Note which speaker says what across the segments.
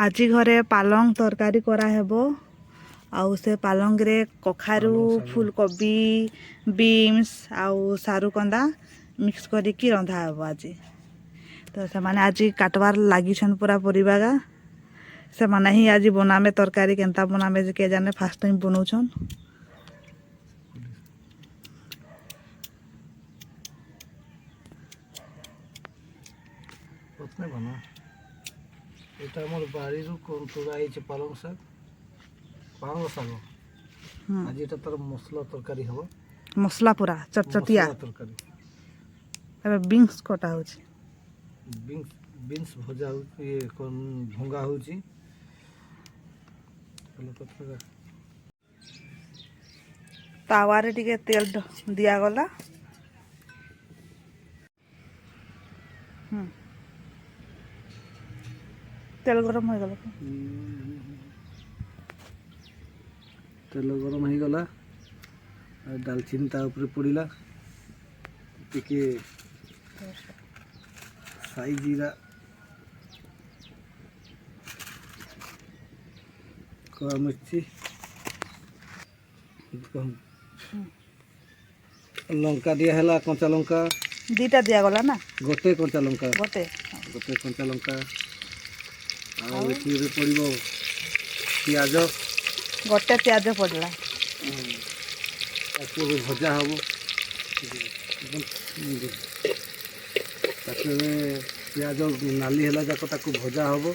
Speaker 1: ଆଜି ଘରେ ପାଲଙ୍ଗ ତରକାରୀ କରାହେବ। ଆଉ ସେ ପାଲଙ୍ଗରେ କଖାରୁ ଫୁଲକୋବି ବିନ୍ସ ଆଉ ସାରୁକନ୍ଦା ମିକ୍ସ କରିକି ରନ୍ଧା ହେବ ଆଜି। ତ ସେମାନେ ଆଜି କାଟବାର୍ ଲାଗିଛନ୍ ପୁରା ପରିବାଗା। ସେମାନେ ହିଁ ଆଜି ବନାବେ ତରକାରୀ କେନ୍ତା ବନାବେ ଯେ କେ ଜାନେ ଫାଷ୍ଟ ଟାଇମ୍ ବନଉଛନ୍।
Speaker 2: এটা আমার বাড়িরও তোলা হয়েছে পালং শাক আজ এটা তার মশলা তরকারি হব
Speaker 1: মশলা পুরা চটচটিয়া
Speaker 2: তরকারি
Speaker 1: ଏବେ ବିନ୍ସ କଟା ହେଉଛି।
Speaker 2: ବିନ୍ସ ଭଜା ହେଉଛି ଭଙ୍ଗା ହେଉଛି
Speaker 1: ତାୱାରେ ଟିକେ ତେଲ ଦିଆଗଲା। ତେଲ ଗରମ ହୋଇଗଲା।
Speaker 2: ତେଲ ଗରମ ହେଇଗଲା ଆଉ ଡାଲଚିନି ତା ଉପରେ ପଡ଼ିଲା। ଟିକେ ସାଇ ଜିରା କଳା ମିର୍ଚି ଲଙ୍କା ଦିଆ ହେଲା। କଞ୍ଚା ଲଙ୍କା
Speaker 1: ଦୁଇଟା ଦିଆଗଲା ନା
Speaker 2: ଗୋଟେ କଞ୍ଚା ଲଙ୍କା
Speaker 1: ଗୋଟେ
Speaker 2: କଞ୍ଚା ଲଙ୍କା ଆଉ ଏଥିରେ ପଡ଼ିବ ପିଆଜ
Speaker 1: ଗୋଟେ ପିଆଜ ପଡ଼ିଲା।
Speaker 2: ତାକୁ ଏବେ ଭଜା ହେବ। ତାକୁ ଏବେ ପିଆଜ ନାଲି ହେଲା ଯାକ ତାକୁ ଭଜା ହେବ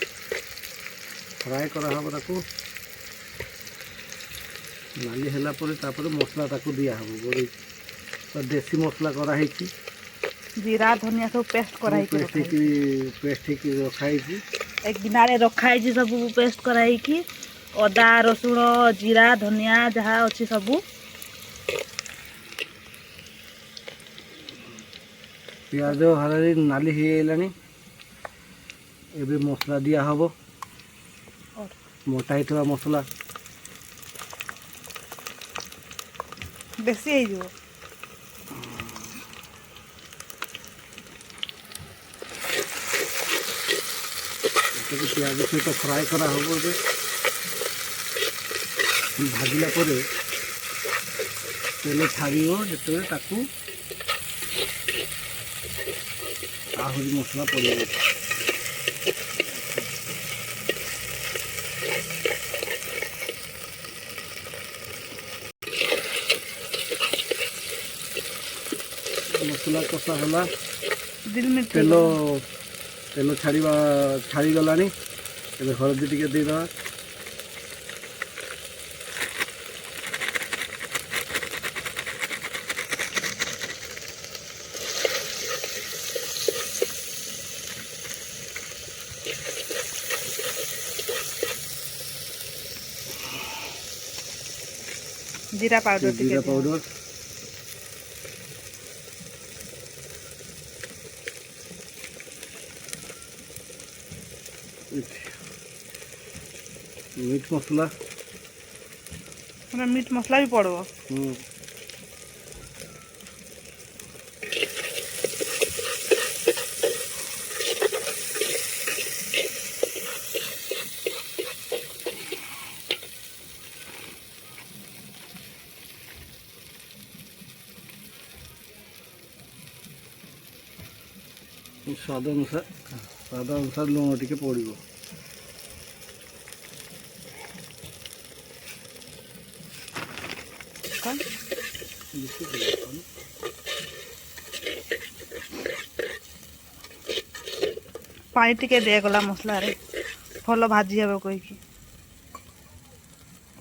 Speaker 2: ଫ୍ରାଏ କରାହେବ। ତାକୁ ନାଲି ହେଲା ପରେ ତାପରେ ମସଲା ତାକୁ ଦିଆହେବ। ଗୋଳେଇ ଦେଶୀ ମସଲା କରାହେଇଛି।
Speaker 1: ଜିରା ଧନିଆ ସବୁ ପେଷ୍ଟ କରାହେଇକି
Speaker 2: ପେଷ୍ଟ ହେଇକି ରଖାହେଇଛି।
Speaker 1: ଏ ଗିନାରେ ରଖାହେଇଛି ସବୁ ପେଷ୍ଟ କରାହେଇକି। ଅଦା ରସୁଣ ଜିରା ଧନିଆ ଯାହା ଅଛି ସବୁ
Speaker 2: ପିଆଜ ହଳଦୀ ନାଲି ହେଇଗଲାଣି। ଏବେ ମସଲା ଦିଆହେବ। ମୋଟା ହେଇଥିବା ମସଲା
Speaker 1: ବେଶୀ ହେଇଯିବ।
Speaker 2: ପିଆଜ ସହିତ ଫ୍ରାଏ କରାହେବ। ଏବେ ଭାଜିଲା ପରେ ତେଲ ଛାଡ଼ିବ ଯେତେବେଳେ ତାକୁ ଆହୁରି ମସଲା ପଡ଼ିବ। ମସଲା କଷା ହେଲା। ତେଲ ଛାଡ଼ିଗଲାଣି। ଏବେ ହଳଦୀ ଟିକେ ଦେଇଦେବା।
Speaker 1: ଜିରା ପାଉଡର
Speaker 2: ଜିରା ପାଉଡର ମିଟ୍ ମସଲା
Speaker 1: ମିଟ୍ ମସଲା ବି ପଡ଼ିବ।
Speaker 2: ସ୍ୱାଦ ଅନୁସାରେ ଲୁଣ ଟିକେ ପଡ଼ିବ।
Speaker 1: ପାଣି ଟିକେ ଦିଆଗଲା ମସଲାରେ ଭଲ ଭାଜି ହେବ କହିକି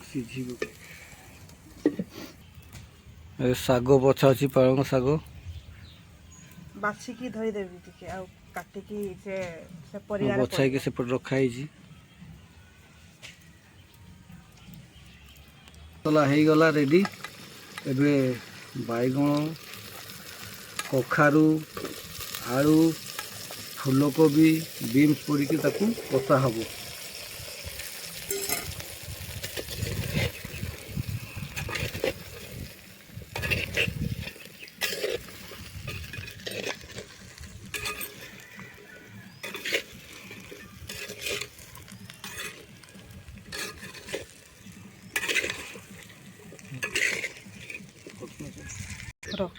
Speaker 2: ସିଝିବ। ଶାଗ ବଛା ଅଛି। ପାଳଙ୍ଗ ଶାଗ
Speaker 1: ବାଛିକି ଧୋଇଦେବି ଟିକେ ଆଉ କାଟିକି ସେ ପରିବା
Speaker 2: ବଛାଇକି ସେପଟେ ରଖାହେଇଛି। ମସଲା ହେଇଗଲା ରେଡ଼ି। ଏବେ ବାଇଗଣ କଖାରୁ ଆଳୁ ଫୁଲକୋବି ବିନ୍ସ ପଡ଼ିକି ତାକୁ କଷା ହେବ।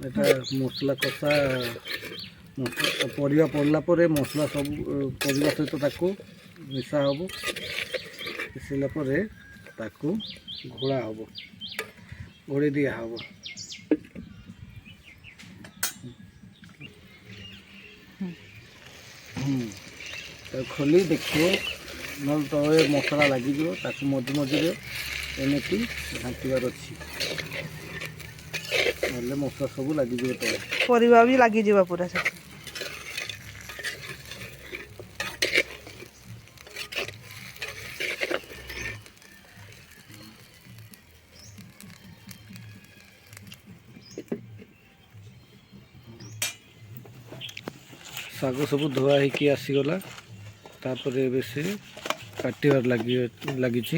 Speaker 2: এটা মସଲା କଷା ପରିବା ପଡ଼ିଲା ପରେ ମସଲା ସବୁ ପରିବା ସହିତ ତାକୁ ମିଶା ହେବ। ମିଶାଇଲା ପରେ ତାକୁ ଘୋଡ଼ା ହେବ, ଘୋଡ଼େଇ ଦିଆହେବ। ତାକୁ ଖୋଲି ଦେଖିବ, ନହେଲେ ତଳେ ମସଲା ଲାଗିଯିବ। ତାକୁ ମଝି ମଝିରେ ଏମିତି ଘାଣ୍ଟିବାର ଅଛି, ନହେଲେ ମସଲା ସବୁ ଲାଗିଯିବ ତଳେ।
Speaker 1: ପରିବା ବି ଲାଗିଯିବ ପୁରା ସେଠି।
Speaker 2: ଶାଗ ସବୁ ଧୁଆ ହେଇକି ଆସିଗଲା। ତାପରେ ଏବେ ସେ କାଟିବାର ଲାଗିଛି।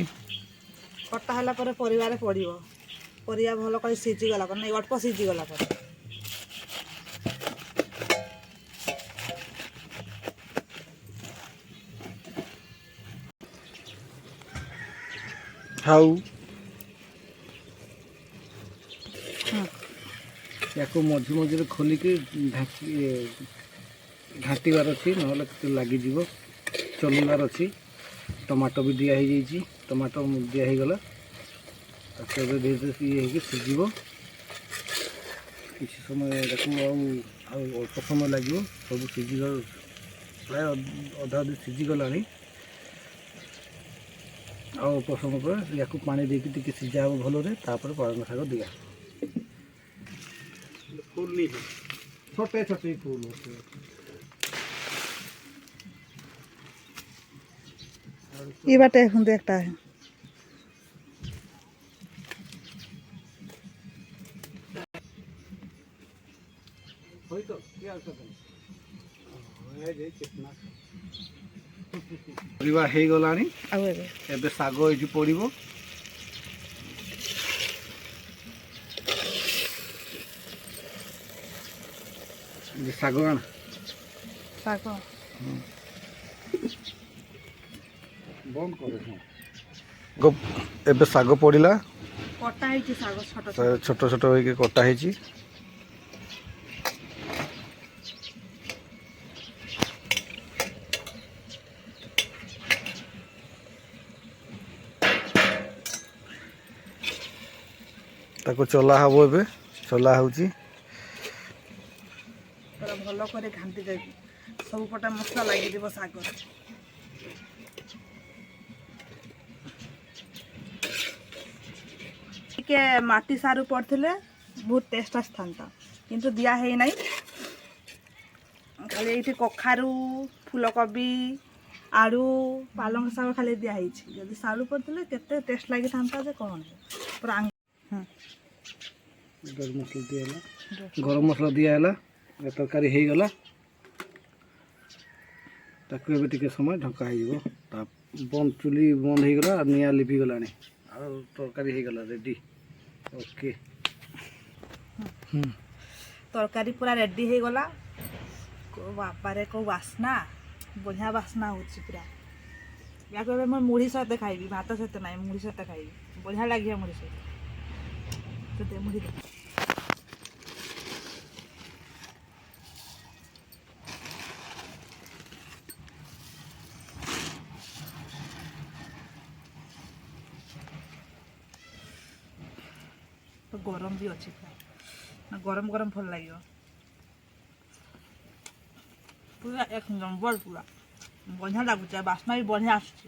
Speaker 1: କଟା ହେଲା ପରେ ପରିବାରେ ପଡ଼ିବ। ପରିବା ଭଲ କରି ସିଝିଗଲା ପରେ, ନାଇଁ ଅଳ୍ପ ସିଝିଗଲା ପରେ
Speaker 2: ଆଉ ୟାକୁ ମଝି ମଝିରେ ଖୋଲିକି ଘାଣ୍ଟିବାର ଅଛି, ନହେଲେ ଲାଗିଯିବ। ଚଲେଇବାର ଅଛି। ଟମାଟୋ ବି ଦିଆ ହେଇଯାଇଛି, ଟମାଟୋ ଦିଆ ହେଇଗଲା। ତାକୁ ଏବେ ଧୀରେ ଧୀରେ ଇଏ ହେଇକି ସିଝିବ। କିଛି ସମୟ ତାକୁ ଆଉ ଅଳ୍ପ ସମୟ ଲାଗିବ। ସବୁ ସିଝିଗଲା, ପ୍ରାୟ ଅଧା ଅଧି ସିଝିଗଲାଣି। ଆଉ ଅଳ୍ପ ସମୟ ପରେ ୟାକୁ ପାଣି ଦେଇକି ଟିକେ ସିଝା ହେବ ଭଲରେ। ତାପରେ ପାଳଙ୍ଗ ଶାଗ ଦିଆ फूल नहीं है, छोटे छोटे फूल होते हैं।
Speaker 1: ये बाटे देखता है।
Speaker 2: तो क्या कितना ପରିବା ହେଇଗଲାଣି।
Speaker 1: ଆଉ
Speaker 2: ଏବେ ଶାଗ ଏଇଠି ପଡ଼ିବ। ଶାଗ ଆଣ,
Speaker 1: ଶାଗ
Speaker 2: ବନ୍ଦ କରେ। ଏବେ ଶାଗ ପଡ଼ିଲା,
Speaker 1: କଟା ହେଇଛି। ଶାଗ
Speaker 2: ଛୋଟ ଛୋଟ ହେଇକି କଟା ହେଇଛି। ତାକୁ ଚଲା ହେବ, ଏବେ ଚଲା ହେଉଛି।
Speaker 1: ପୁରା ଭଲ କରି ଘାଣ୍ଟି ଦେବି, ସବୁ ପଟେ ମସଲା ଲାଗିଯିବ ଶାଗରେ। ଟିକେ ମାଟି ସାରୁ ପଡ଼ିଥିଲେ ବହୁତ ଟେଷ୍ଟ ଆସିଥାନ୍ତା, କିନ୍ତୁ ଦିଆ ହେଇନାହିଁ। ଖାଲି ଏଇଠି କଖାରୁ, ଫୁଲକୋବି, ଆଳୁ, ପାଲଙ୍ଗ ଶାଗ ଖାଲି ଦିଆ ହେଇଛି। ଯଦି ସାରୁ ପଡ଼ିଥିଲେ କେତେ ଟେଷ୍ଟ ଲାଗିଥାନ୍ତା ଯେ କ'ଣ। ପୁରା
Speaker 2: ଗରମ ମସଲା ଦିଆହେଲା। ତରକାରୀ ହେଇଗଲା। ତାକୁ ଏବେ ଟିକେ ସମୟ ଢଙ୍କା ହେଇଯିବ। ଚୁଲି ବନ୍ଦ ହେଇଗଲା, ନିଆଁ ଲିଭିଗଲାଣି। ଆଉ ତରକାରୀ ହେଇଗଲା ରେଡ଼ି। ଓକେ,
Speaker 1: ତରକାରୀ ପୁରା ରେଡ଼ି ହେଇଗଲା। ବାପାରେ କେଉଁ ବାସ୍ନା, ବଢ଼ିଆ ବାସ୍ନା ହେଉଛି ପୁରା। ୟାକୁ ଏବେ ମୁଁ ମୁଢ଼ି ସହିତ ଖାଇବି, ଭାତ ସହିତ ନାହିଁ, ମୁଢ଼ି ସହିତ ଖାଇବି। ବଢ଼ିଆ ଲାଗିବ ମୁଢ଼ି ସହିତ। ମୁଢ଼ି ଦେ। ଗରମ ବି ଅଛି, ଗରମ ଗରମ ଭଲ ଲାଗିବ। ପୁରା ଏକ ନମ୍ବର, ପୁରା ବଢ଼ିଆ ଲାଗୁଛି। ବାସ୍ନା ବି ବଢ଼ିଆ ଆସୁଛି।